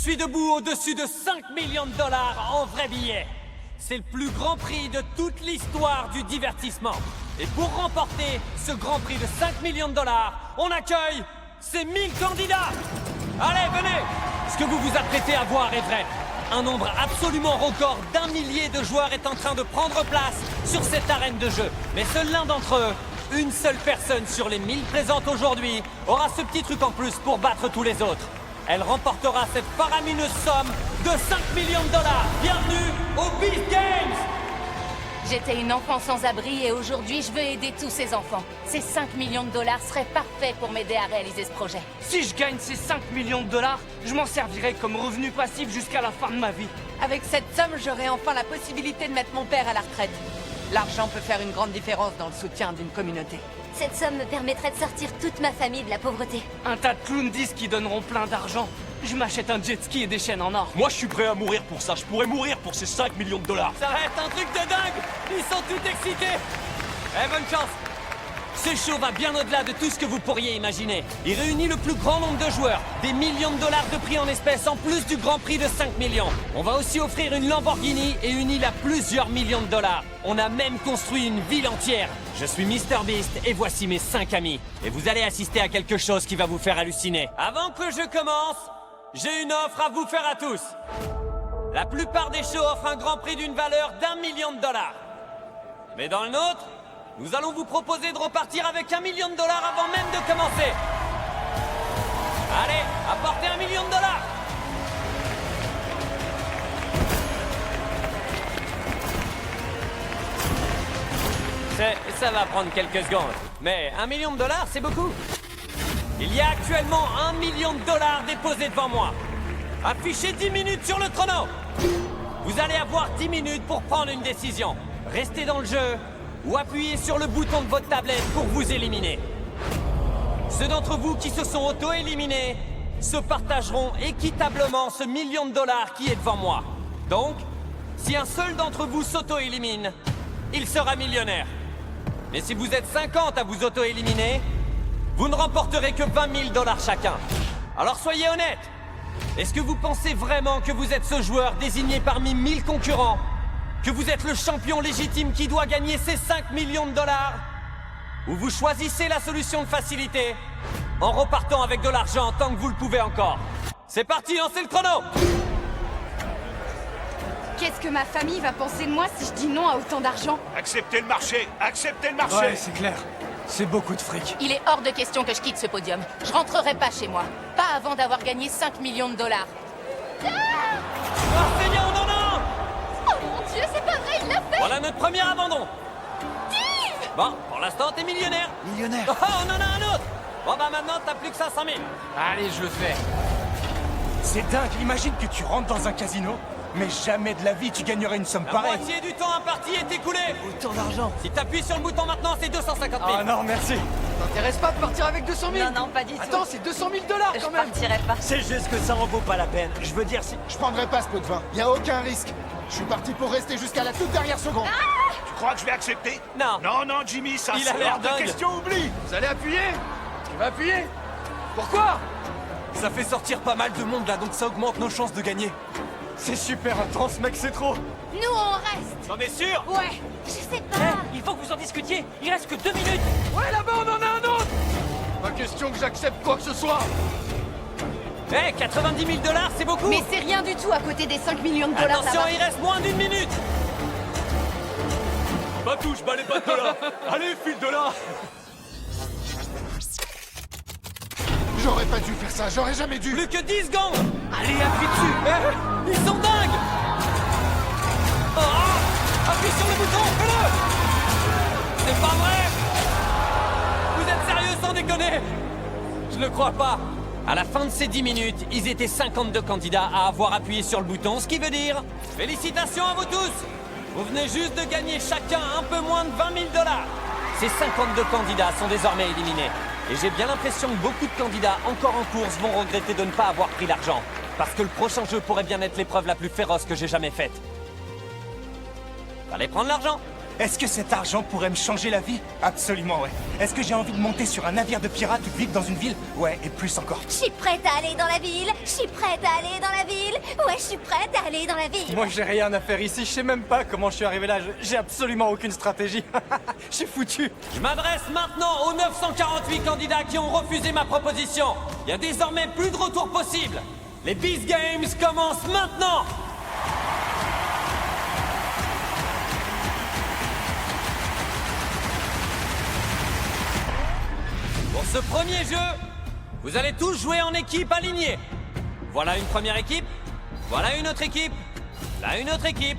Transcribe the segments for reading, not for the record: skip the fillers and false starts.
suis debout au-dessus de 5 millions de dollars en vrais billets. C'est le plus grand prix de toute l'histoire du divertissement. Et pour remporter ce grand prix de 5 millions de dollars, on accueille ces 1000 candidats. Allez, venez! Ce que vous vous apprêtez à voir est vrai. Un nombre absolument record d'1 millier de joueurs est en train de prendre place sur cette arène de jeu. Mais seul l'un d'entre eux, une seule personne sur les 1000 présentes aujourd'hui, aura ce petit truc en plus pour battre tous les autres. Elle remportera cette faramineuse somme de 5 millions de dollars. Bienvenue au Beast Games! J'étais une enfant sans abri et aujourd'hui je veux aider tous ces enfants. Ces 5 millions de dollars seraient parfaits pour m'aider à réaliser ce projet. Si je gagne ces 5 millions de dollars, je m'en servirai comme revenu passif jusqu'à la fin de ma vie. Avec cette somme, j'aurai enfin la possibilité de mettre mon père à la retraite. L'argent peut faire une grande différence dans le soutien d'une communauté. Cette somme me permettrait de sortir toute ma famille de la pauvreté. Un tas de clowns disent qu'ils donneront plein d'argent. Je m'achète un jet ski et des chaînes en or. Moi, je suis prêt à mourir pour ça. Je pourrais mourir pour ces 5 millions de dollars. Ça va être un truc de dingue! Ils sont tous excités! Eh, bonne chance! Ce show va bien au-delà de tout ce que vous pourriez imaginer. Il réunit le plus grand nombre de joueurs, des millions de dollars de prix en espèces en plus du grand prix de 5 millions. On va aussi offrir une Lamborghini et une île à plusieurs millions de dollars. On a même construit une ville entière. Je suis MrBeast et voici mes 5 amis. Et vous allez assister à quelque chose qui va vous faire halluciner. Avant que je commence, j'ai une offre à vous faire à tous. La plupart des shows offrent un grand prix d'une valeur d'1 million de dollars. Mais dans le nôtre, nous allons vous proposer de repartir avec 1 million de dollars avant même de commencer. Allez, apportez 1 million de dollars. Ça va prendre quelques secondes. Mais 1 million de dollars, c'est beaucoup. Il y a actuellement 1 million de dollars déposés devant moi. Affichez 10 minutes sur le chrono. Vous allez avoir 10 minutes pour prendre une décision. Restez dans le jeu ou appuyez sur le bouton de votre tablette pour vous éliminer. Ceux d'entre vous qui se sont auto-éliminés se partageront équitablement ce 1 million de dollars qui est devant moi. Donc, si un seul d'entre vous s'auto-élimine, il sera millionnaire. Mais si vous êtes 50 à vous auto-éliminer, vous ne remporterez que 20 000 dollars chacun. Alors soyez honnête. Est-ce que vous pensez vraiment que vous êtes ce joueur désigné parmi 1000 concurrents? Que vous êtes le champion légitime qui doit gagner ces 5 millions de dollars? Ou vous choisissez la solution de facilité en repartant avec de l'argent tant que vous le pouvez encore? C'est parti, lancez le chrono! Qu'est-ce que ma famille va penser de moi si je dis non à autant d'argent? Acceptez le marché. Acceptez le marché. Ouais, c'est clair. C'est beaucoup de fric. Il est hors de question que je quitte ce podium. Je rentrerai pas chez moi. Pas avant d'avoir gagné 5 millions de dollars. Oh Seigneur, non, non! Oh mon Dieu, c'est pas vrai, il l'a fait! Voilà notre premier abandon. Bon, pour l'instant, t'es millionnaire. Millionnaire. Oh, on en a un autre. Bon, bah maintenant, t'as plus que 500 000. Allez, je le fais. C'est dingue. Imagine que tu rentres dans un casino, mais jamais de la vie tu gagnerais une somme La pareille. moitié du temps imparti est écoulé. Autant d'argent. Si t'appuies sur le bouton maintenant, c'est 250 000. Ah non, merci. T'intéresse pas de partir avec 200 000? Non, non, pas du tout. Attends, c'est 200 000 dollars Je quand même. partirai pas. C'est juste que ça en vaut pas la peine. Je veux dire, si... Je prendrai pas ce pot de vin. Y a aucun risque. Je suis parti pour rester jusqu'à la toute dernière seconde. Tu crois que je vais accepter? Non. Non, non, Jimmy, ça Il a c'est l'air hors de dingue. question, oublie. Vous allez appuyer? Tu vas appuyer? Pourquoi? Ça fait sortir pas mal de monde là, donc ça augmente nos chances de gagner. C'est super intense, mec, c'est trop. Nous, on reste! T'en es sûr? Ouais, je sais pas! Il faut que vous en discutiez. Il reste que 2 minutes. Ouais, là-bas, on en a un autre. Pas question que j'accepte quoi que ce soit. Eh, 90 000 dollars, c'est beaucoup. Mais c'est rien du tout à côté des 5 millions de dollars Attention, là-bas. il reste moins d'une minute. Pas touche, bats les pattes de là. Allez, file de là. J'aurais pas dû faire ça, j'aurais jamais dû. Plus que 10 secondes. Allez, appuie dessus. Eh, ils sont dingues. Oh, ah, appuie sur le bouton, fais-le. C'est pas vrai. Vous êtes sérieux sans déconner? Je ne crois pas. À la fin de ces 10 minutes, ils étaient 52 candidats à avoir appuyé sur le bouton, ce qui veut dire... Félicitations à vous tous. Vous venez juste de gagner chacun un peu moins de 20 000 dollars. Ces 52 candidats sont désormais éliminés. Et j'ai bien l'impression que beaucoup de candidats encore en course vont regretter de ne pas avoir pris l'argent. Parce que le prochain jeu pourrait bien être l'épreuve la plus féroce que j'ai jamais faite. Fallait prendre l'argent. Est-ce que cet argent pourrait me changer la vie? Absolument, ouais. Est-ce que j'ai envie de monter sur un navire de pirates ou de vivre dans une ville? Ouais, et plus encore. Je suis prête à aller dans la ville. Je suis prête à aller dans la ville. Ouais, je suis prête à aller dans la ville. Moi, j'ai rien à faire ici. Je sais même pas comment je suis arrivé là. J'ai absolument aucune stratégie. Je suis foutu. Je m'adresse maintenant aux 948 candidats qui ont refusé ma proposition. Il y a désormais plus de retour possible. Les Beast Games commencent maintenant. Pour ce premier jeu, vous allez tous jouer en équipe alignée. Voilà une première équipe, voilà une autre équipe, là une autre équipe.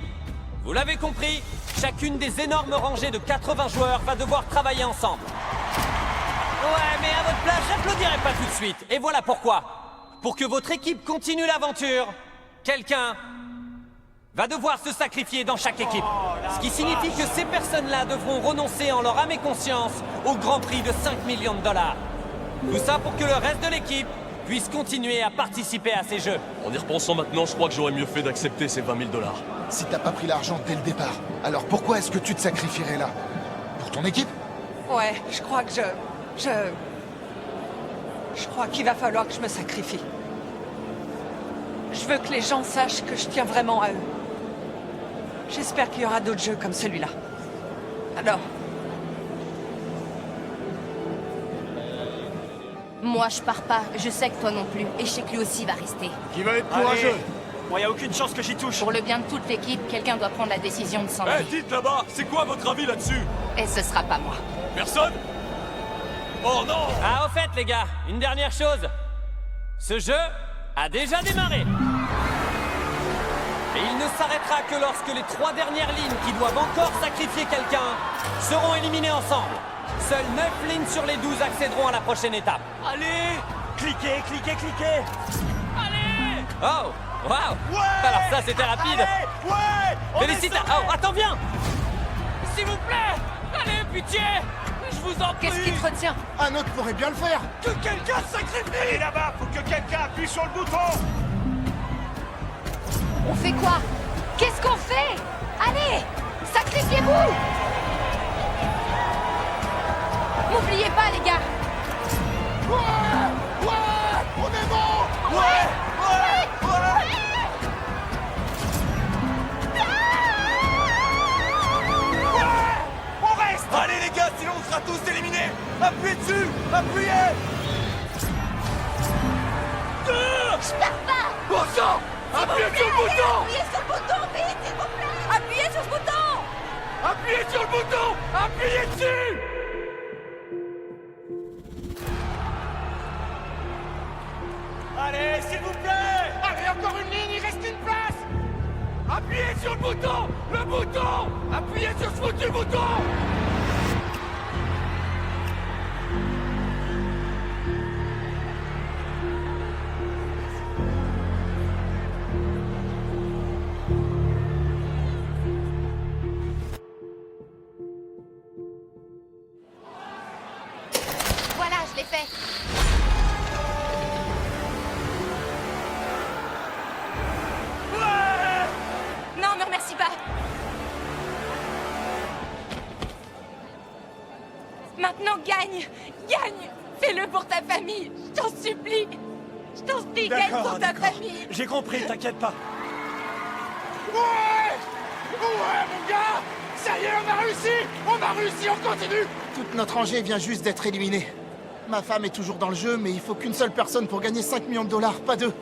Vous l'avez compris, chacune des énormes rangées de 80 joueurs va devoir travailler ensemble. Ouais, mais à votre place, j'applaudirai pas tout de suite. Et voilà pourquoi. Pour que votre équipe continue l'aventure, quelqu'un va devoir se sacrifier dans chaque équipe. Ce qui signifie que ces personnes-là devront renoncer en leur âme et conscience au grand prix de 5 millions de dollars. Tout ça pour que le reste de l'équipe puisse continuer à participer à ces jeux. En y repensant maintenant, je crois que j'aurais mieux fait d'accepter ces 20 000 dollars. Si t'as pas pris l'argent dès le départ, alors pourquoi est-ce que tu te sacrifierais là? Pour ton équipe? Ouais, je crois que Je crois qu'il va falloir que je me sacrifie. Je veux que les gens sachent que je tiens vraiment à eux. J'espère qu'il y aura d'autres jeux comme celui-là. Alors, Moi, je pars pas. Je sais que toi non plus. Et je sais que lui aussi va rester. Qui va être courageux? Moi, y a aucune chance que j'y touche. Pour le bien de toute l'équipe, quelqu'un doit prendre la décision de s'en aller. Dites là-bas, c'est quoi votre avis là-dessus? Et ce sera pas moi. Personne? Oh non! Ah, au fait, les gars, une dernière chose. Ce jeu a déjà démarré. Et il ne s'arrêtera que lorsque les 3 dernières lignes qui doivent encore sacrifier quelqu'un seront éliminées ensemble. Seules 9 lignes sur les 12 accéderont à la prochaine étape. Allez! Cliquez, cliquez, cliquez! Allez! Oh! Waouh! Alors ça, c'était rapide. Ouais! Félicitations! Oh, attends, viens! S'il vous plaît! Allez, pitié! Je vous en prie! qu'est-ce qui te retient? Un autre pourrait bien le faire. Que quelqu'un se sacrifie! Allez là-bas, faut que quelqu'un appuie sur le bouton! On fait quoi? Qu'est-ce qu'on fait? Allez! Sacrifiez-vous! N'oubliez pas, les gars! Ouais, on est bon. On reste! Allez les gars, sinon on sera tous éliminés! Appuyez dessus! Appuyez! Je pars pas. Bon sang! Appuyez sur le bouton! Appuyez sur le bouton, vite, s'il vous plaît. Appuyez sur ce bouton. Appuyez sur le bouton! Appuyez dessus! Allez, s'il vous plaît! Allez, encore une ligne, il reste une place. Appuyez sur le bouton! Le bouton! Appuyez sur ce foutu bouton! Voilà, je l'ai fait! Non, me remercie pas! Maintenant, gagne! Gagne! Fais-le pour ta famille! Je t'en supplie! Je t'en supplie, gagne pour ta famille! J'ai compris, t'inquiète pas. Ouais, mon gars. Ça y est, on a réussi. On a réussi, on continue. Toute notre rangée vient juste d'être éliminée. Ma femme est toujours dans le jeu, mais il faut qu'une seule personne pour gagner 5 millions de dollars, pas 2.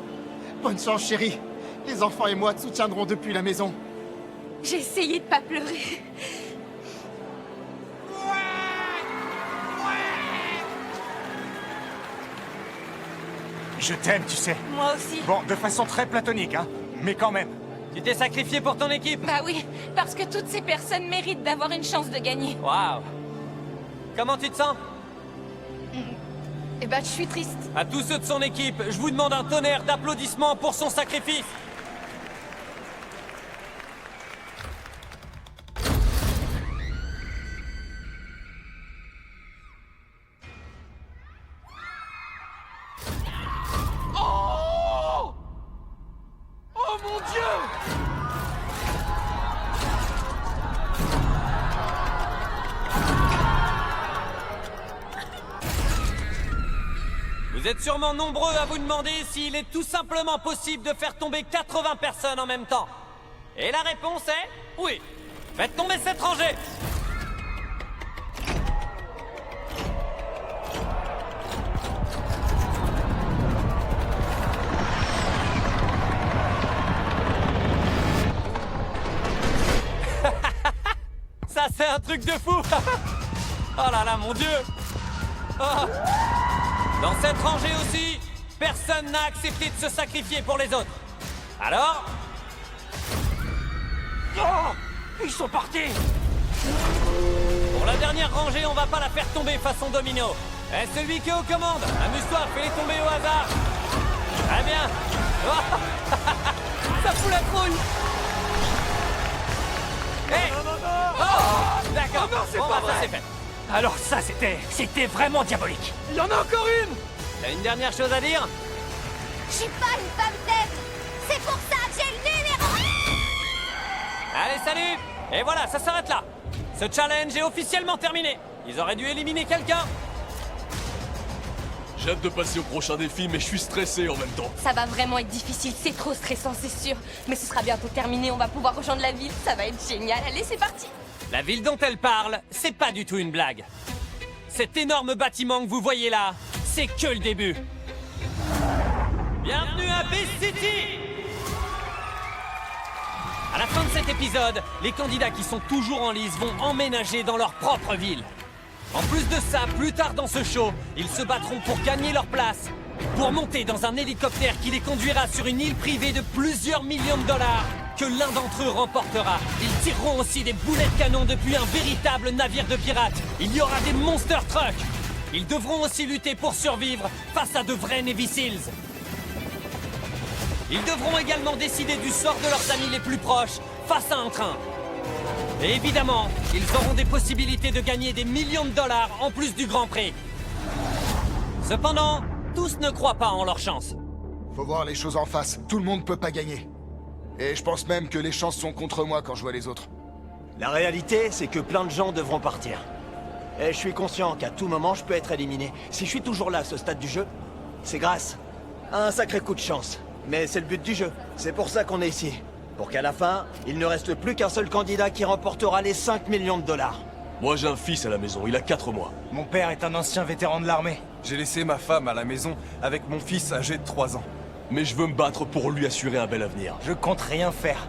Bonne chance, chérie. Les enfants et moi te soutiendront depuis la maison. J'ai essayé de pas pleurer. Je t'aime, tu sais. Moi aussi. Bon, de façon très platonique, hein. Mais quand même. Tu t'es sacrifié pour ton équipe? Bah oui, parce que toutes ces personnes méritent d'avoir une chance de gagner. Waouh! Comment tu te sens? Eh ben, je suis triste. À tous ceux de son équipe, je vous demande un tonnerre d'applaudissements pour son sacrifice. Oh! Oh mon Dieu! Vous êtes sûrement nombreux à vous demander s'il est tout simplement possible de faire tomber 80 personnes en même temps. Et la réponse est oui. Faites tomber cette rangée. Ça c'est un truc de fou. Oh là là, mon Dieu. Oh. Dans cette rangée aussi, personne n'a accepté de se sacrifier pour les autres. Alors? Oh, ils sont partis. Pour la dernière rangée, on va pas la faire tomber façon domino. Et celui qui est aux commandes, amuse-toi, fais-les tomber au hasard. Très bien. Oh. Ça fout la trouille. Hé. Oh. D'accord. Oh non, c'est Bon, pas bah, ça vrai. c'est fait. Alors ça, c'était vraiment diabolique. Il y en a encore une. T'as une dernière chose à dire? Je suis pas une femme tête. C'est pour ça que j'ai le numéro. Allez, salut. Et voilà, ça s'arrête là. Ce challenge est officiellement terminé. Ils auraient dû éliminer quelqu'un. J'ai hâte de passer au prochain défi, mais je suis stressé en même temps. Ça va vraiment être difficile, c'est trop stressant, c'est sûr. Mais ce sera bientôt terminé, on va pouvoir rejoindre la ville, ça va être génial. Allez, c'est parti. La ville dont elle parle, c'est pas du tout une blague. Cet énorme bâtiment que vous voyez là, c'est que le début. Bienvenue à Beast City! À la fin de cet épisode, les candidats qui sont toujours en lice vont emménager dans leur propre ville. En plus de ça, plus tard dans ce show, ils se battront pour gagner leur place, pour monter dans un hélicoptère qui les conduira sur une île privée de plusieurs millions de dollars que l'un d'entre eux remportera. Ils tireront aussi des boulets de canon depuis un véritable navire de pirates. Il y aura des monster trucks. Ils devront aussi lutter pour survivre face à de vrais Navy Seals. Ils devront également décider du sort de leurs amis les plus proches face à un train. Et évidemment, ils auront des possibilités de gagner des millions de dollars en plus du Grand Prix. Cependant, tous ne croient pas en leur chance. Faut voir les choses en face, tout le monde peut pas gagner. Et je pense même que les chances sont contre moi quand je vois les autres. La réalité, c'est que plein de gens devront partir. Et je suis conscient qu'à tout moment, je peux être éliminé. Si je suis toujours là à ce stade du jeu, c'est grâce à un sacré coup de chance. Mais c'est le but du jeu. C'est pour ça qu'on est ici. Pour qu'à la fin, il ne reste plus qu'un seul candidat qui remportera les 5 millions de dollars. Moi j'ai un fils à la maison, il a 4 mois. Mon père est un ancien vétéran de l'armée. J'ai laissé ma femme à la maison avec mon fils âgé de 3 ans. Mais je veux me battre pour lui assurer un bel avenir. Je compte rien faire.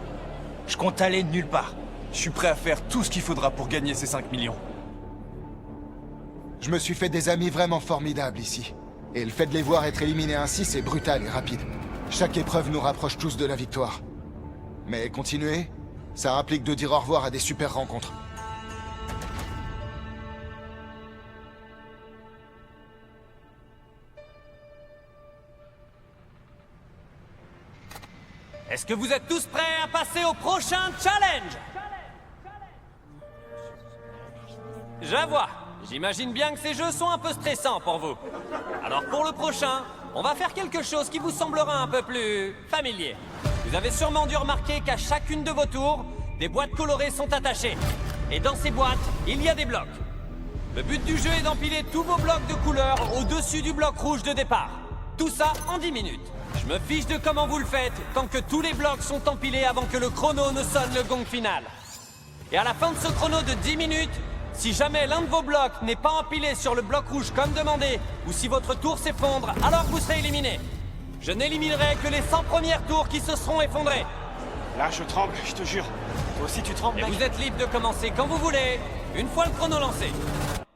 Je compte aller nulle part. Je suis prêt à faire tout ce qu'il faudra pour gagner ces 5 millions. Je me suis fait des amis vraiment formidables ici. Et le fait de les voir être éliminés ainsi, c'est brutal et rapide. Chaque épreuve nous rapproche tous de la victoire. Mais continuer, ça implique de dire au revoir à des super rencontres. Est-ce que vous êtes tous prêts à passer au prochain challenge? Je vois. J'imagine bien que ces jeux sont un peu stressants pour vous. Alors pour le prochain, on va faire quelque chose qui vous semblera un peu plus familier. Vous avez sûrement dû remarquer qu'à chacune de vos tours, des boîtes colorées sont attachées. Et dans ces boîtes, il y a des blocs. Le but du jeu est d'empiler tous vos blocs de couleur au-dessus du bloc rouge de départ. Tout ça en 10 minutes. Je me fiche de comment vous le faites, tant que tous les blocs sont empilés avant que le chrono ne sonne le gong final. Et à la fin de ce chrono de 10 minutes, si jamais l'un de vos blocs n'est pas empilé sur le bloc rouge comme demandé, ou si votre tour s'effondre, alors vous serez éliminé. Je n'éliminerai que les 100 premières tours qui se seront effondrées. Là, je tremble, je te jure. Toi aussi, tu trembles, Et mec. vous êtes libre de commencer quand vous voulez, une fois le chrono lancé.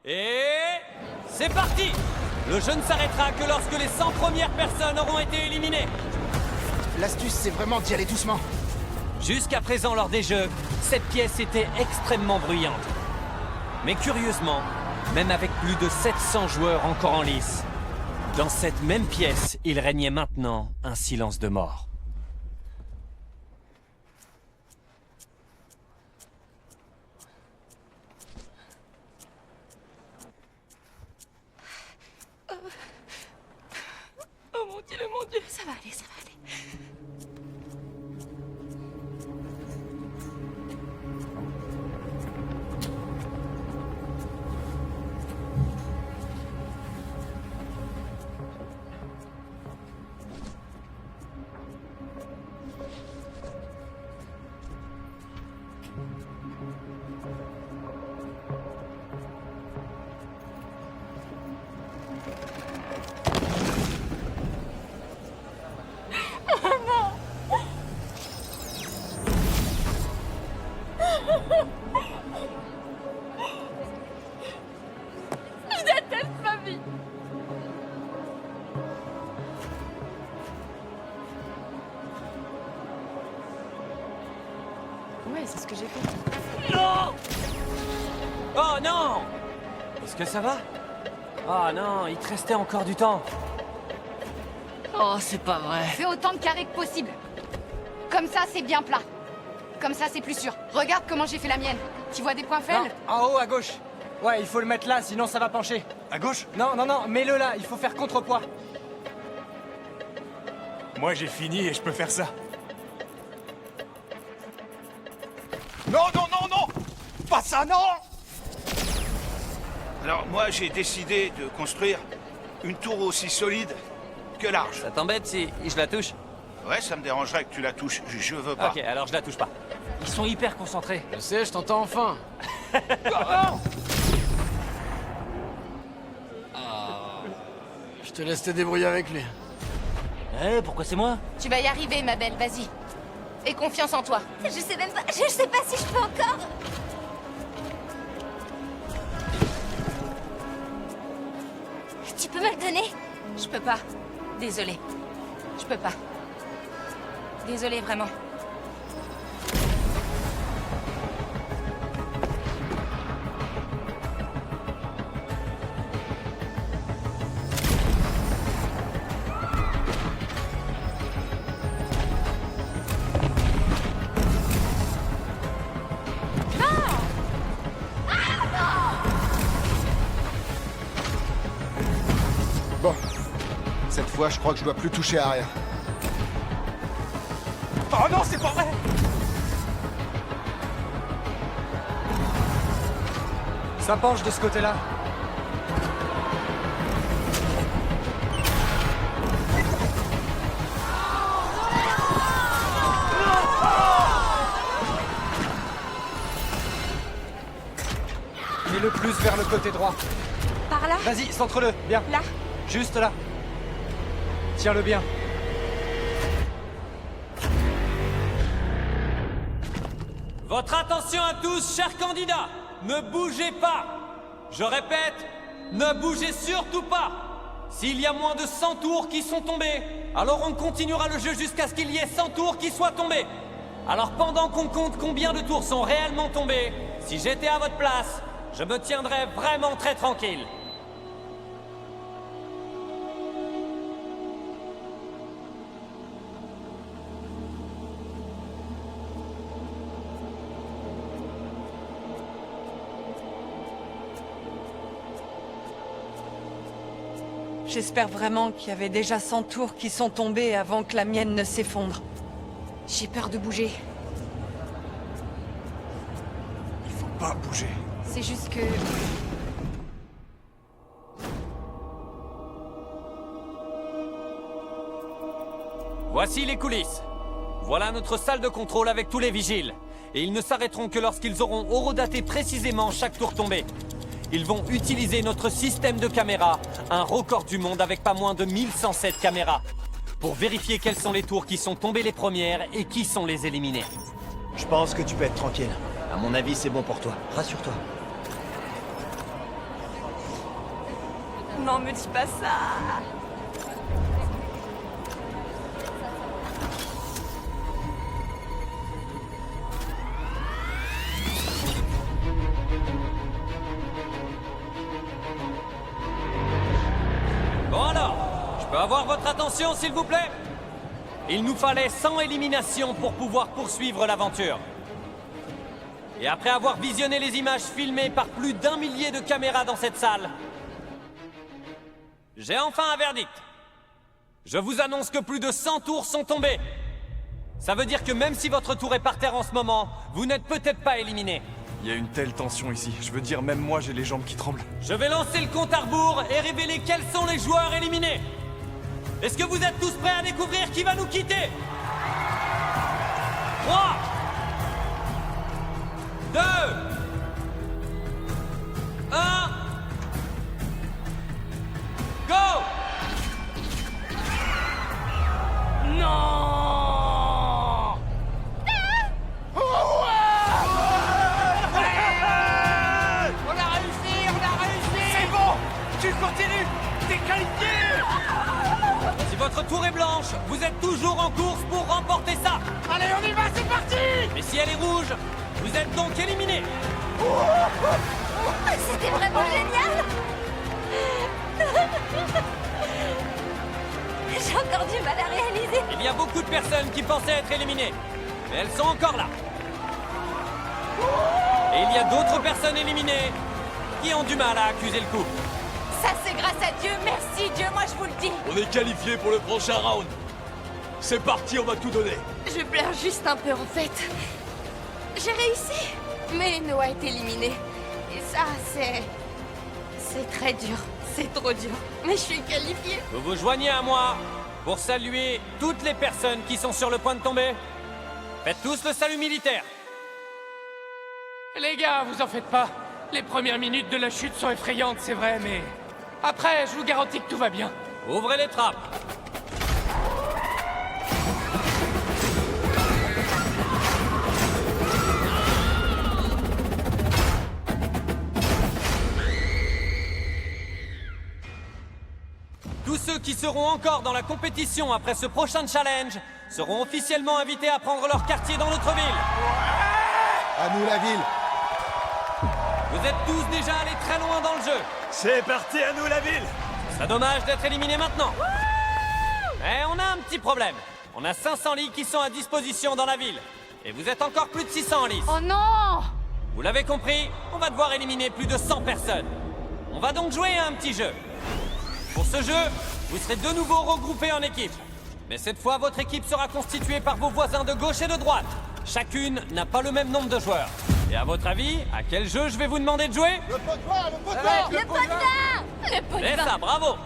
Et c'est parti! Le jeu ne s'arrêtera que lorsque les 100 premières personnes auront été éliminées. L'astuce, c'est vraiment d'y aller doucement. Jusqu'à présent, lors des jeux, cette pièce était extrêmement bruyante. Mais curieusement, même avec plus de 700 joueurs encore en lice, dans cette même pièce, il régnait maintenant un silence de mort. Oh mon Dieu, ça va aller, ça va aller. vie. Ouais, c'est ce que j'ai fait. Non! Oh non! Est-ce que ça va? Oh non, il te restait encore du temps. Oh, c'est pas vrai. Fais autant de carrés que possible. Comme ça, c'est bien plat. Comme ça, c'est plus sûr. Regarde comment j'ai fait la mienne. Tu vois des points Non, faibles? en haut à gauche. Ouais, il faut le mettre là, sinon ça va pencher. À gauche? Non, non, non, mets-le là, il faut faire contrepoids. Moi j'ai fini et je peux faire ça. Non, non, non, non! Pas ça, non! Alors moi j'ai décidé de construire une tour aussi solide que large. Ça t'embête si je la touche? Ouais, ça me dérangerait que tu la touches. Je veux pas. Ok, alors je la touche pas. Ils sont hyper concentrés. Je sais, je t'entends enfin. Je te laisse te débrouiller avec lui. Eh, pourquoi c'est moi? Tu vas y arriver, ma belle, vas-y. Aie confiance en toi. Je sais même pas, je sais pas si je peux encore. Tu peux me le donner? Je peux pas. Désolée. Je peux pas. Désolée, vraiment. Bon. Cette fois, je crois que je dois plus toucher à rien. Oh non, c'est pas vrai! Ça penche de ce côté-là. Mets-le plus vers le côté droit. Par là? Vas-y, centre-le, bien. Là? Juste là. Tiens-le bien. Votre attention à tous, chers candidats! Ne bougez pas! Je répète, ne bougez surtout pas! S'il y a moins de 100 tours qui sont tombés, alors on continuera le jeu jusqu'à ce qu'il y ait 100 tours qui soient tombés. Alors pendant qu'on compte combien de tours sont réellement tombés, si j'étais à votre place, je me tiendrais vraiment très tranquille. J'espère vraiment qu'il y avait déjà 100 tours qui sont tombées avant que la mienne ne s'effondre. J'ai peur de bouger. Il faut pas bouger. C'est juste que... Voici les coulisses. Voilà notre salle de contrôle avec tous les vigiles. Et ils ne s'arrêteront que lorsqu'ils auront horodaté précisément chaque tour tombé. Ils vont utiliser notre système de caméras, un record du monde avec pas moins de 1107 caméras, pour vérifier quelles sont les tours qui sont tombées les premières et qui sont les éliminées. Je pense que tu peux être tranquille. À mon avis, c'est bon pour toi. Rassure-toi. Non, me dis pas ça. Bon alors, je peux avoir votre attention s'il vous plaît? Il nous fallait 100 éliminations pour pouvoir poursuivre l'aventure. Et après avoir visionné les images filmées par plus d'1 millier de caméras dans cette salle, j'ai enfin un verdict. Je vous annonce que plus de 100 tours sont tombés. Ça veut dire que même si votre tour est par terre en ce moment, vous n'êtes peut-être pas éliminé. Il y a une telle tension ici. Je veux dire, même moi, j'ai les jambes qui tremblent. Je vais lancer le compte à rebours et révéler quels sont les joueurs éliminés. Est-ce que vous êtes tous prêts à découvrir qui va nous quitter? 3, 2, 1, go! Non! On a réussi! On a réussi! C'est bon! Tu continues. T'es qualifié. Si votre tour est blanche, vous êtes toujours en course pour remporter ça. Allez, on y va, c'est parti. Mais si elle est rouge, vous êtes donc éliminé. C'était vraiment génial. J'ai encore du mal à réaliser. Il y a beaucoup de personnes qui pensaient être éliminées, mais elles sont encore là. Et il y a d'autres personnes éliminées qui ont du mal à accuser le coup. Ça, c'est grâce à Dieu. Merci, Dieu, moi, je vous le dis. On est qualifié pour le prochain round. C'est parti, on va tout donner. Je pleure juste un peu, en fait. J'ai réussi. Mais Noah est éliminé. Et ça, c'est très dur. C'est trop dur. Mais je suis qualifiée. Vous vous joignez à moi pour saluer toutes les personnes qui sont sur le point de tomber. Faites tous le salut militaire. Les gars, vous en faites pas. Les premières minutes de la chute sont effrayantes, c'est vrai, mais... Après, je vous garantis que tout va bien. Ouvrez les trappes. Tous ceux qui seront encore dans la compétition après ce prochain challenge seront officiellement invités à prendre leur quartier dans notre ville. À nous la ville. Vous êtes tous déjà allés très loin dans le jeu. C'est parti, à nous la ville. C'est dommage d'être éliminés maintenant. Mais on a un petit problème. On a 500 lits qui sont à disposition dans la ville. Et vous êtes encore plus de 600 en lice. Oh non! Vous l'avez compris, on va devoir éliminer plus de 100 personnes. On va donc jouer à un petit jeu. Pour ce jeu, vous serez de nouveau regroupés en équipe. Mais cette fois, votre équipe sera constituée par vos voisins de gauche et de droite. Chacune n'a pas le même nombre de joueurs. Et à votre avis, à quel jeu je vais vous demander de jouer? Le pot de vin, le pot de vin. Le pot de vin. Le pot de C'est vin. ça, bravo!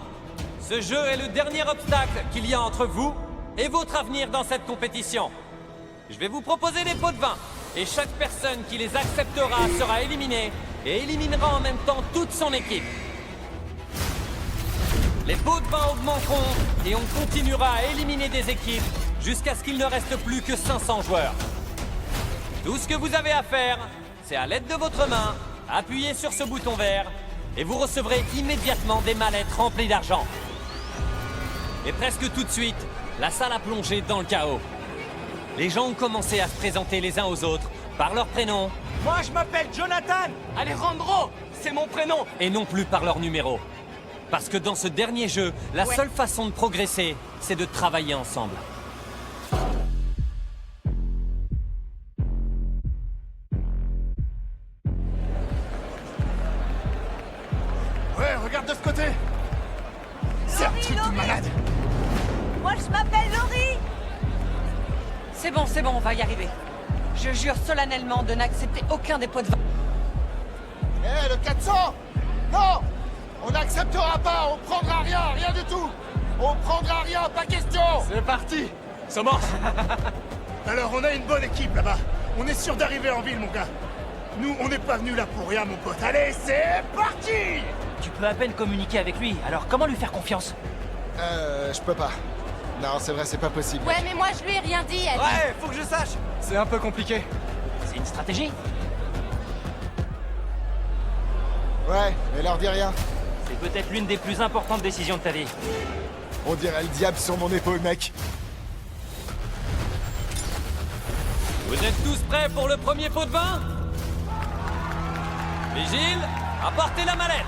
Ce jeu est le dernier obstacle qu'il y a entre vous et votre avenir dans cette compétition. Je vais vous proposer des pots de vin, et chaque personne qui les acceptera sera éliminée et éliminera en même temps toute son équipe. Les pots de vin augmenteront et on continuera à éliminer des équipes jusqu'à ce qu'il ne reste plus que 500 joueurs. Tout ce que vous avez à faire, c'est à l'aide de votre main, appuyer sur ce bouton vert et vous recevrez immédiatement des mallettes remplies d'argent. Et presque tout de suite, la salle a plongé dans le chaos. Les gens ont commencé à se présenter les uns aux autres par leur prénom Moi, je m'appelle Jonathan. Alejandro, c'est mon prénom. et non plus par leur numéro. Parce que dans ce dernier jeu, la seule façon de progresser, c'est de travailler ensemble. Ouais, regarde de ce côté. C'est un truc de malade. Moi, je m'appelle Laurie. C'est bon, on va y arriver. Je jure solennellement de n'accepter aucun des pots de vin. Eh, le 400. Non. On n'acceptera pas, on prendra rien, rien du tout. On prendra rien, pas question. C'est parti. Ça marche. Alors, on a une bonne équipe là-bas. On est sûr d'arriver en ville, mon gars. Nous, on n'est pas venus là pour rien, mon pote. Allez, c'est parti. Tu peux à peine communiquer avec lui, alors comment lui faire confiance? Je peux pas. Non, c'est vrai, c'est pas possible. Ouais, mais moi, je lui ai rien dit. Elle. Ouais, faut que je sache. C'est un peu compliqué. C'est une stratégie? Ouais, mais leur dis rien. C'est peut-être l'une des plus importantes décisions de ta vie. On dirait le diable sur mon épaule, mec. Vous êtes tous prêts pour le premier pot de vin? Vigile, apportez la mallette.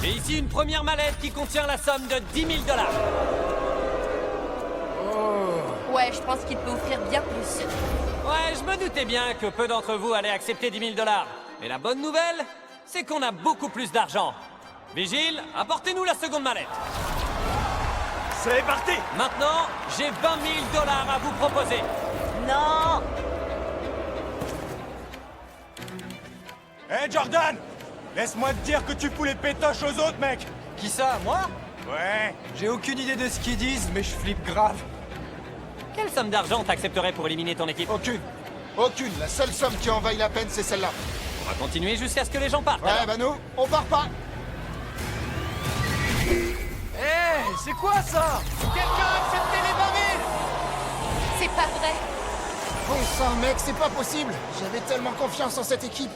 J'ai ici une première mallette qui contient la somme de 10 000 $. Ouais, je pense qu'il peut offrir bien plus. Ouais, je me doutais bien que peu d'entre vous allaient accepter 10 000 $. Mais la bonne nouvelle, c'est qu'on a beaucoup plus d'argent. Vigile, apportez-nous la seconde mallette. C'est parti. Maintenant, j'ai 20 000 $ à vous proposer. Non. Hé Jordan, laisse-moi te dire que tu fous les pétoches aux autres, mec. Qui ça, moi? Ouais. J'ai aucune idée de ce qu'ils disent, mais je flippe grave. Quelle somme d'argent t'accepterais pour éliminer ton équipe? Aucune. Aucune. La seule somme qui en vaille la peine, c'est celle-là. On va continuer jusqu'à ce que les gens partent. Ouais, alors. bah nous, on part pas. Hé, c'est quoi ça? Quelqu'un a accepté les barils. C'est pas vrai. Bon sang, mec, c'est pas possible. J'avais tellement confiance en cette équipe.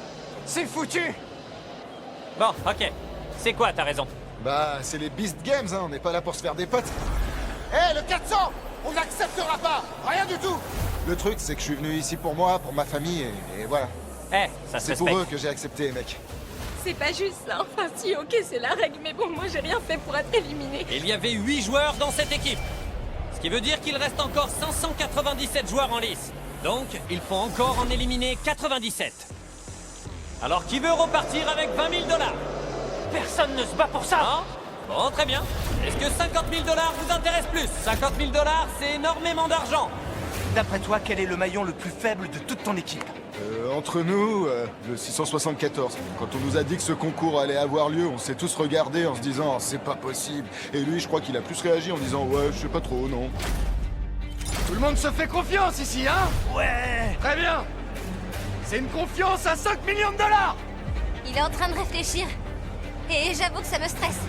C'est foutu. Bon, ok. C'est quoi ta raison? Bah, c'est les Beast Games, hein, on n'est pas là pour se faire des potes. Hé, le 400! On n'acceptera pas! Rien du tout! Le truc, c'est que je suis venu ici pour moi, pour ma famille, et voilà. Eh, ça se C'est pour respecte. eux que j'ai accepté, mec. C'est pas juste ça. Enfin, si, ok, c'est la règle, mais bon, moi j'ai rien fait pour être éliminé. Il y avait 8 joueurs dans cette équipe. Ce qui veut dire qu'il reste encore 597 joueurs en lice. Donc, il faut encore en éliminer 97. Alors, qui veut repartir avec 20 000 $? Personne ne se bat pour ça. Non? Bon, très bien. Est-ce que 50 000 $ vous intéresse plus? 50 000 $, c'est énormément d'argent. D'après toi, quel est le maillon le plus faible de toute ton équipe? Entre nous, le 674. Quand on nous a dit que ce concours allait avoir lieu, on s'est tous regardés en se disant c'est pas possible. Et lui, je crois qu'il a plus réagi en disant ouais, je sais pas trop, non. Tout le monde se fait confiance ici, hein? Ouais. Très bien. C'est une confiance à 5 millions de $. Il est en train de réfléchir. Et j'avoue que ça me stresse.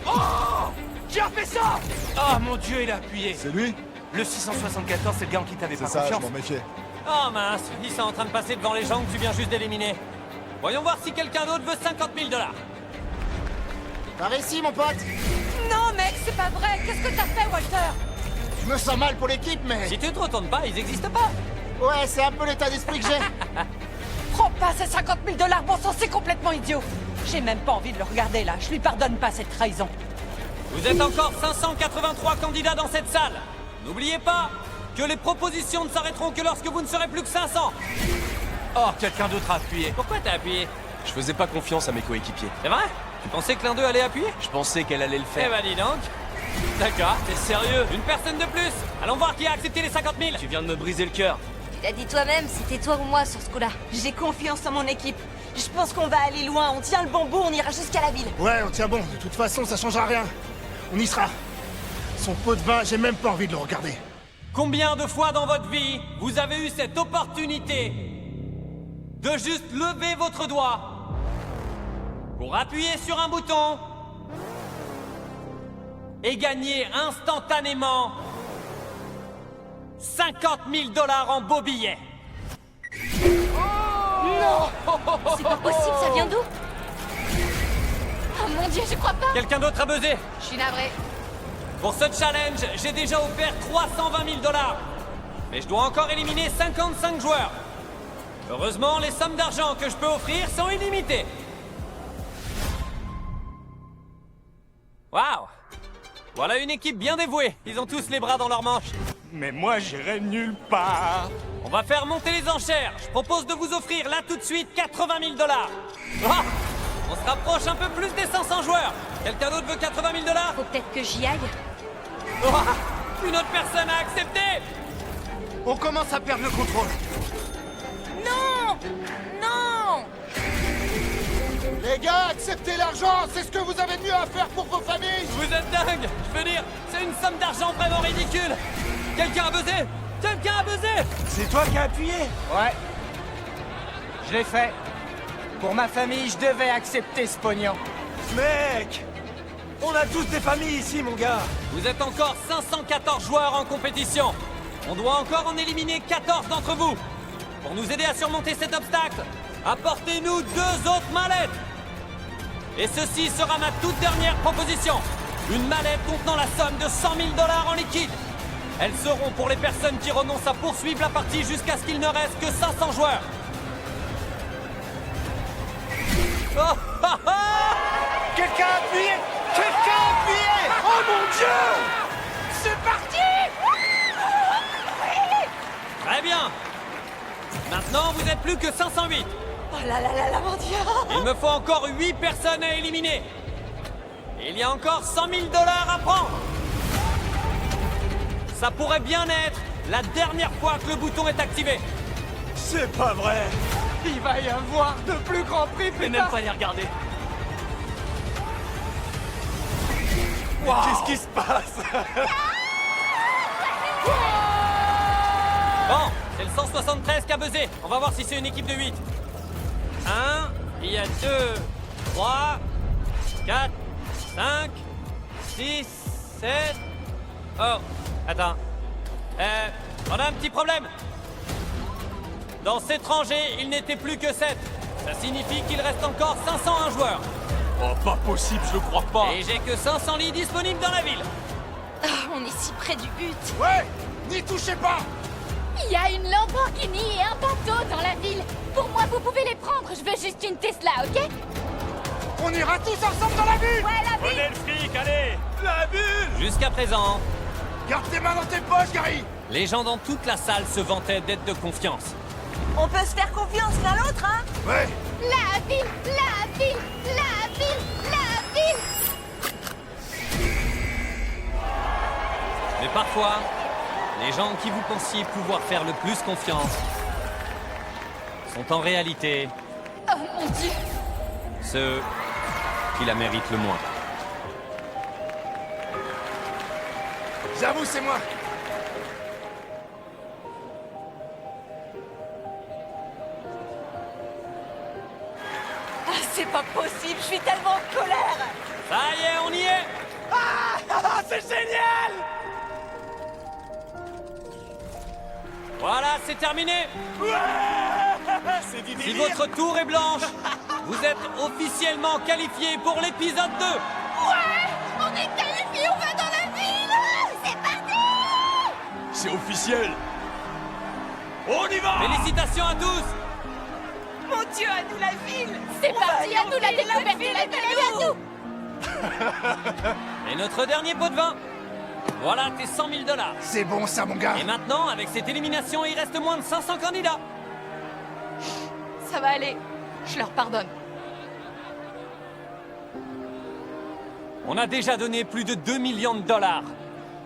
Oh! Qui a fait ça? Oh mon dieu, il a appuyé. C'est lui? Le 674, c'est le gars en qui t'avais C'est pas ça, je confiance. m'en méfiais. Oh mince, ils sont en train de passer devant les gens que tu viens juste d'éliminer. Voyons voir si quelqu'un d'autre veut 50 000 $. Par ici, mon pote! Non, mec, c'est pas vrai. Qu'est-ce que t'as fait, Walter? Je me sens mal pour l'équipe, mais... Si tu te retournes pas, ils existent pas. Ouais, c'est un peu l'état d'esprit que j'ai. Prends pas ces 50 000 $, bon sang, c'est complètement idiot. J'ai même pas envie de le regarder, là. Je lui pardonne pas cette trahison. Vous êtes encore 583 candidats dans cette salle. N'oubliez pas que les propositions ne s'arrêteront que lorsque vous ne serez plus que 500. Oh, quelqu'un d'autre a appuyé. Pourquoi t'as appuyé? Je faisais pas confiance à mes coéquipiers. C'est vrai? Tu pensais que l'un d'eux allait appuyer? Je pensais qu'elle allait le Eh faire. bah dis donc. D'accord. T'es sérieux? Une personne de plus. Allons voir qui a accepté les 50 000. Tu viens de me briser le cœur. Tu l'as dit toi-même, c'était toi ou moi sur ce coup-là. J'ai confiance en mon équipe. Je pense qu'on va aller loin. On tient le bon bout, on ira jusqu'à la ville. Ouais, on tient bon. De toute façon, ça changera rien. On y sera. Son pot de vin, j'ai même pas envie de le regarder. Combien de fois dans votre vie vous avez eu cette opportunité de juste lever votre doigt pour appuyer sur un bouton et gagner instantanément 50 000 $ en beaux billets? C'est pas possible, ça vient d'où? Oh mon dieu, je crois pas. Quelqu'un d'autre a buzzé? Je suis navré. Pour ce challenge, j'ai déjà offert 320 000 $. Mais je dois encore éliminer 55 joueurs. Heureusement, les sommes d'argent que je peux offrir sont illimitées. Waouh! Voilà une équipe bien dévouée. Ils ont tous les bras dans leurs manches. Mais moi, j'irai nulle part. On va faire monter les enchères. Je propose de vous offrir là tout de suite 80 000 $. Ah! On se rapproche un peu plus des 500 joueurs. Quelqu'un d'autre veut 80 000 $? Faut peut-être que j'y aille. Oh! Une autre personne a accepté. On commence à perdre le contrôle. Non! Non! Les gars, acceptez l'argent. C'est ce que vous avez de mieux à faire pour vos familles. Vous êtes dingue! Je veux dire, c'est une somme d'argent vraiment ridicule! Quelqu'un a buzzé! Quelqu'un a buzzé! C'est toi qui as appuyé? Ouais. Je l'ai fait. Pour ma famille, je devais accepter ce pognon. Mec! On a tous des familles ici, mon gars! Vous êtes encore 514 joueurs en compétition! On doit encore en éliminer 14 d'entre vous! Pour nous aider à surmonter cet obstacle, apportez-nous 2 autres mallettes! Et ceci sera ma toute dernière proposition! Une mallette contenant la somme de 100 000 $ en liquide! Elles seront pour les personnes qui renoncent à poursuivre la partie jusqu'à ce qu'il ne reste que 500 joueurs! Oh, ah, ah! Quelqu'un a appuyé! Quelqu'un a appuyé! Oh mon dieu! C'est parti! Très bien! Maintenant, vous êtes plus que 508. Oh là là là là, mon dieu! Il me faut encore 8 personnes à éliminer. Il y a encore 100 000 $ à prendre. Ça pourrait bien être la dernière fois que le bouton est activé. C'est pas vrai! Il va y avoir de plus grands prix plus Mais même tard. pas les regarder. Qu'est-ce qui se passe? Bon, c'est le 173 qui a buzzé. On va voir si c'est une équipe de 8. 1, il y a 2, 3, 4, 5, 6, 7... Oh, attends. On a un petit problème. Dans cette rangée, il n'était plus que 7. Ça signifie qu'il reste encore 501 joueurs. Oh, pas possible, je le crois pas. Et j'ai que 500 lits disponibles dans la ville. Ah, on est si près du but. Ouais, n'y touchez pas. Il y a une Lamborghini et un bateau dans la ville. Pour moi, vous pouvez les prendre. Je veux juste une Tesla, ok? On ira tous ensemble dans la ville. Ouais, la ville. Prenez le fric, allez. La ville. Jusqu'à présent, Garde tes mains dans tes poches, Gary. les gens dans toute la salle se vantaient d'être de confiance. On peut se faire confiance l'un l'autre, hein? Ouais. La ville, la ville, la ville, la ville. Mais parfois, les gens en qui vous pensiez pouvoir faire le plus confiance sont en réalité Oh mon Dieu. ceux qui la méritent le moins. J'avoue, c'est moi. Ah, c'est pas possible, je suis tellement en colère. Ça y est, on y est! Ah, c'est génial. Voilà, c'est terminé! C'est du Si délire. votre tour est blanche, vous êtes officiellement qualifié pour l'épisode 2! On est qualifiés, on va dans la ville. C'est parti. C'est officiel. On y va. Félicitations à tous! Mon Dieu, à nous la ville. C'est On parti, va à nous la ville, découverte ville de la est ville, à à nous. Et notre dernier pot de vin! Voilà tes 100 000 $. C'est bon, ça, mon gars. Et maintenant, avec cette élimination, il reste moins de 500 candidats! Ça va aller. Je leur pardonne. On a déjà donné plus de 2 millions de $.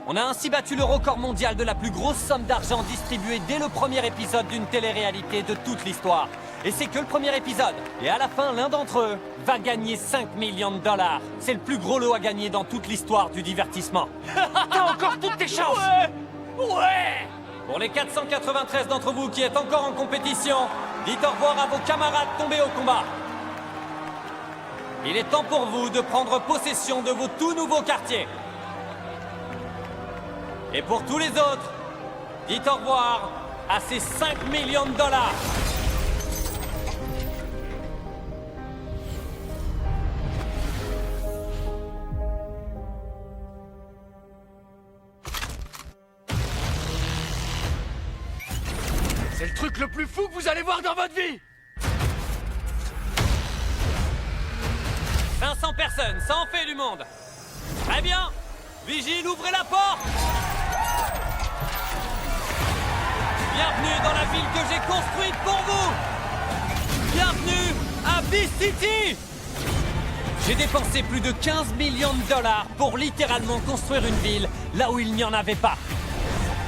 On a ainsi battu le record mondial de la plus grosse somme d'argent distribuée dès le premier épisode d'une télé-réalité de toute l'histoire. Et c'est que le premier épisode. Et à la fin, l'un d'entre eux va gagner 5 millions de $. C'est le plus gros lot à gagner dans toute l'histoire du divertissement. T'as encore toutes tes chances. Ouais! Pour les 493 d'entre vous qui êtes encore en compétition, dites au revoir à vos camarades tombés au combat. Il est temps pour vous de prendre possession de vos tout nouveaux quartiers. Et pour tous les autres, dites au revoir à ces 5 millions de $. C'est le truc le plus fou que vous allez voir dans votre vie. 500 personnes, ça en fait du monde. Très bien. Vigile, ouvrez la porte. Bienvenue dans la ville que j'ai construite pour vous. Bienvenue à B-City. J'ai dépensé plus de 15 millions de $ pour littéralement construire une ville là où il n'y en avait pas.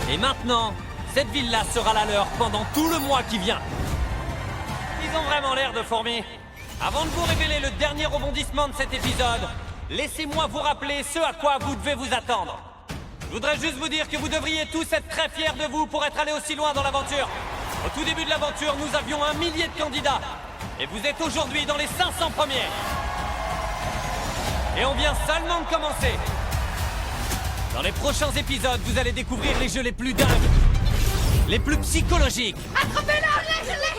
Et maintenant, cette ville-là sera la leur pendant tout le mois qui vient. Ils ont vraiment l'air de fourmis. Avant de vous révéler le dernier rebondissement de cet épisode, laissez-moi vous rappeler ce à quoi vous devez vous attendre. Je voudrais juste vous dire que vous devriez tous être très fiers de vous pour être allés aussi loin dans l'aventure. Au tout début de l'aventure, nous avions 1 millier de candidats. Et vous êtes aujourd'hui dans les 500 premiers. Et on vient seulement de commencer. Dans les prochains épisodes, vous allez découvrir les jeux les plus dingues, les plus psychologiques,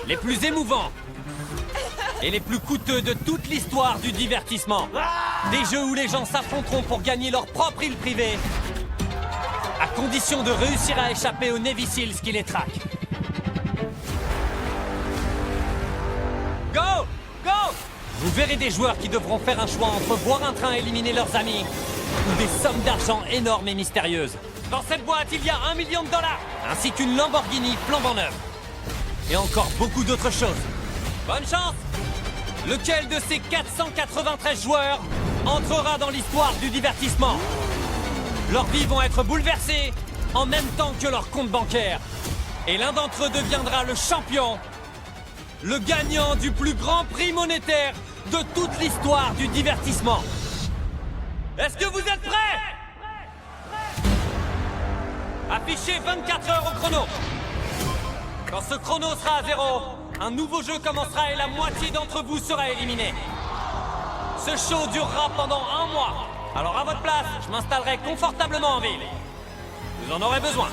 les plus émouvants et les plus coûteux de toute l'histoire du divertissement. Des jeux où les gens s'affronteront pour gagner leur propre île privée, à condition de réussir à échapper aux Navy Seals qui les traquent. Go! Go! Vous verrez des joueurs qui devront faire un choix entre boire un train et éliminer leurs amis, ou des sommes d'argent énormes et mystérieuses. Dans cette boîte, il y a 1 million de $, ainsi qu'une Lamborghini flambant neuve. Et encore beaucoup d'autres choses. Bonne chance! Lequel de ces 493 joueurs entrera dans l'histoire du divertissement? Leurs vies vont être bouleversées en même temps que leur compte bancaire. Et l'un d'entre eux deviendra le champion, le gagnant du plus grand prix monétaire de toute l'histoire du divertissement. Est-ce que vous êtes prêts? Affichez 24 heures au chrono. Quand ce chrono sera à 0, un nouveau jeu commencera et la moitié d'entre vous sera éliminée. Ce show durera pendant 1 mois. Alors à votre place, je m'installerai confortablement en ville. Vous en aurez besoin.